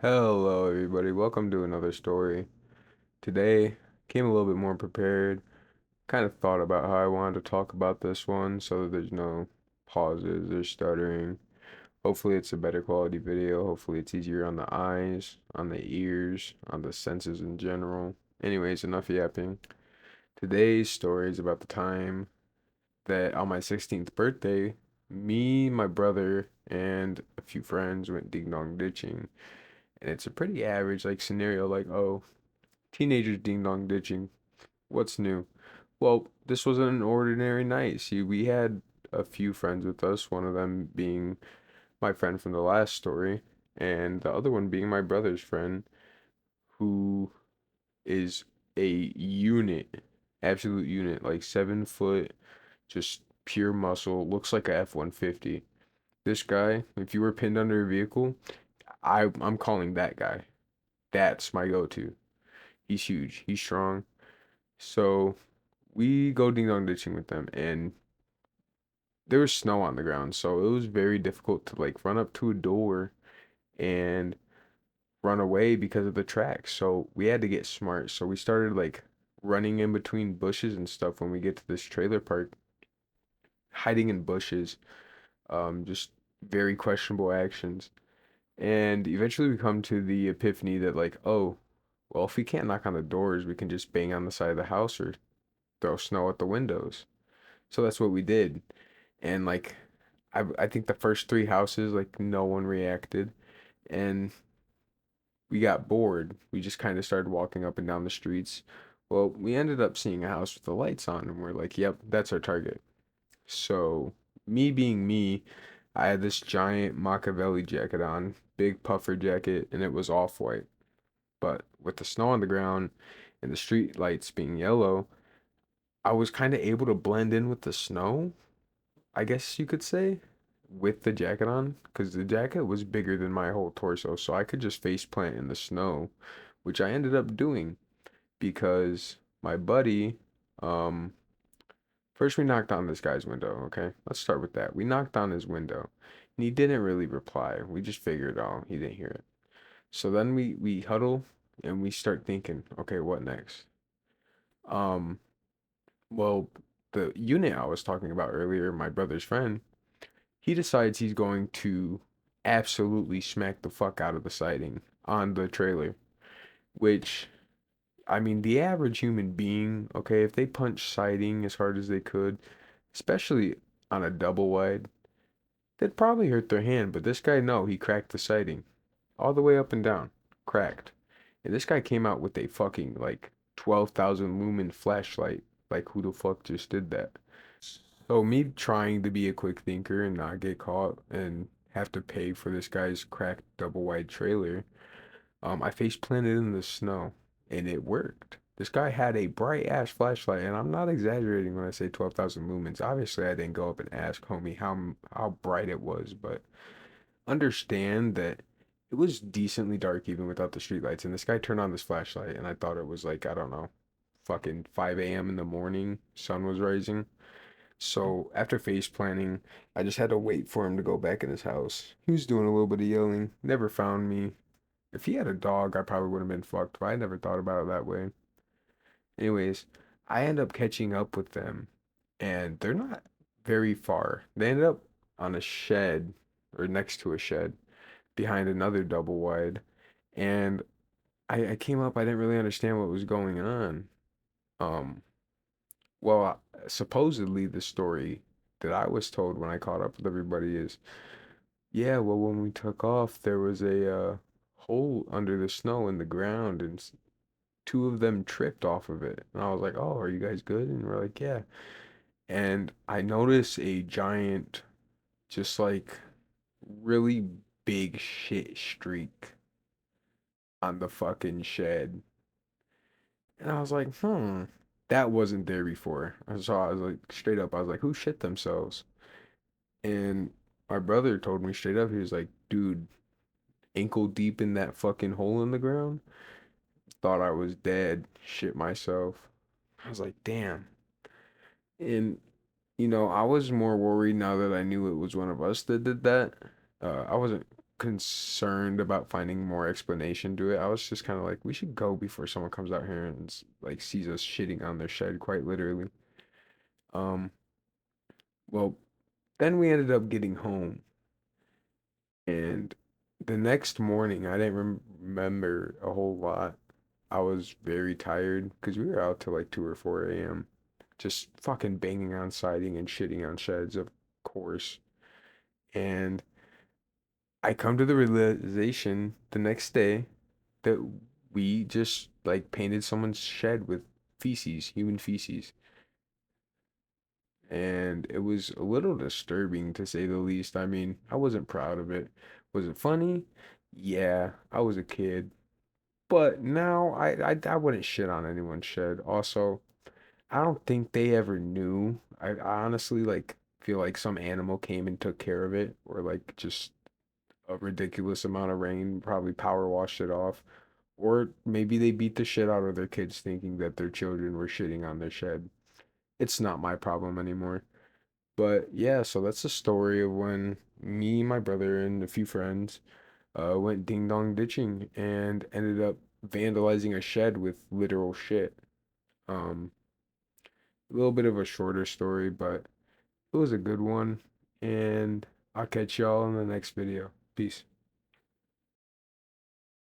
Hello, everybody. Welcome to another story. Today, came a little bit more prepared. Kind of thought about how I wanted to talk about this one so that there's no pauses or stuttering. Hopefully, it's a better quality video. Hopefully, it's easier on the eyes, on the ears, on the senses in general. Anyways, enough yapping. Today's story is about the time that on my 16th birthday, me, my brother, and a few friends went ding dong ditching. And it's a pretty average like scenario, like, oh, teenagers ding dong ditching. What's new? Well, this wasn't an ordinary night. See, we had a few friends with us, one of them being my friend from the last story, and the other one being my brother's friend, who is a unit, absolute unit, like 7 foot, just pure muscle, looks like a F-150. This guy, if you were pinned under a vehicle, I'm calling that guy. That's my go-to. He's huge. He's strong. So we go ding dong ditching with them, and there was snow on the ground, so it was very difficult to like run up to a door and run away because of the tracks. So we had to get smart. So we started like running in between bushes and stuff when we get to this trailer park, hiding in bushes, just very questionable actions. And eventually we come to the epiphany that like, oh, well, if we can't knock on the doors, we can just bang on the side of the house or throw snow at the windows. So that's what we did. And like I think the first three houses like no one reacted and we got bored. We just kind of started walking up and down the streets. Well, we ended up seeing a house with the lights on and we're like, "Yep, that's our target." So, me being me, I had this giant Machiavelli jacket on, big puffer jacket, and it was off-white. But with the snow on the ground and the street lights being yellow, I was kind of able to blend in with the snow, I guess you could say, with the jacket on, because the jacket was bigger than my whole torso, so I could just face plant in the snow, which I ended up doing because my buddy, um, first we knocked on this guy's window, okay? Let's start with that. We knocked on his window, and he didn't really reply. We just figured, oh, he didn't hear it. So then we huddle and we start thinking, okay, what next? Um, well, the unit I was talking about earlier, my brother's friend, he decides he's going to absolutely smack the fuck out of the siding on the trailer, which, I mean, the average human being, okay, if they punch siding as hard as they could, especially on a double wide, they'd probably hurt their hand, but this guy, no, he cracked the siding all the way up and down, cracked. And this guy came out with a fucking, like, 12,000 lumen flashlight. Like, who the fuck just did that? So me trying to be a quick thinker and not get caught and have to pay for this guy's cracked double wide trailer, I face planted in the snow and it worked. This guy had a bright ass flashlight, and I'm not exaggerating when I say 12,000 lumens. Obviously, I didn't go up and ask homie how bright it was, but understand that it was decently dark even without the streetlights. And this guy turned on this flashlight, and I thought it was like, I don't know, fucking 5 a.m. in the morning, sun was rising. So after face planning, I just had to wait for him to go back in his house. He was doing a little bit of yelling, never found me. If he had a dog, I probably would have been fucked, but I never thought about it that way. Anyways, I end up catching up with them, and they're not very far. They ended up on a shed, or next to a shed, behind another double wide. And I came up, I didn't really understand what was going on. Um, Supposedly the story that I was told when I caught up with everybody is, yeah, well, when we took off, there was a hole under the snow in the ground, and two of them tripped off of it. And I was like, oh, are you guys good? And we're like, yeah. And I noticed a giant, just like really big shit streak on the fucking shed. And I was like, that wasn't there before. I was like, straight up, I was like, who shit themselves? And my brother told me straight up, he was like, dude, ankle deep in that fucking hole in the ground. Thought I was dead, shit myself. I was like, damn. And, I was more worried now that I knew it was one of us that did that. I wasn't concerned about finding more explanation to it. I was just kind of like, we should go before someone comes out here and like sees us shitting on their shed, quite literally. Um, well, then we ended up getting home, and the next morning, I didn't remember a whole lot. I was very tired because we were out till like 2 or 4 a.m. Just fucking banging on siding and shitting on sheds, of course. And I come to the realization the next day that we just like painted someone's shed with feces, human feces. And it was a little disturbing to say the least. I mean, I wasn't proud of it. Was it funny? Yeah, I was a kid. But now I wouldn't shit on anyone's shed. Also, I don't think they ever knew. I honestly like feel like some animal came and took care of it, or like just a ridiculous amount of rain probably power washed it off. Or maybe they beat the shit out of their kids thinking that their children were shitting on their shed. It's not my problem anymore. But yeah, so that's the story of when me, my brother, and a few friends went ding dong ditching and ended up vandalizing a shed with literal shit. Um, a little bit of a shorter story, but it was a good one. And I'll catch y'all in the next video. Peace.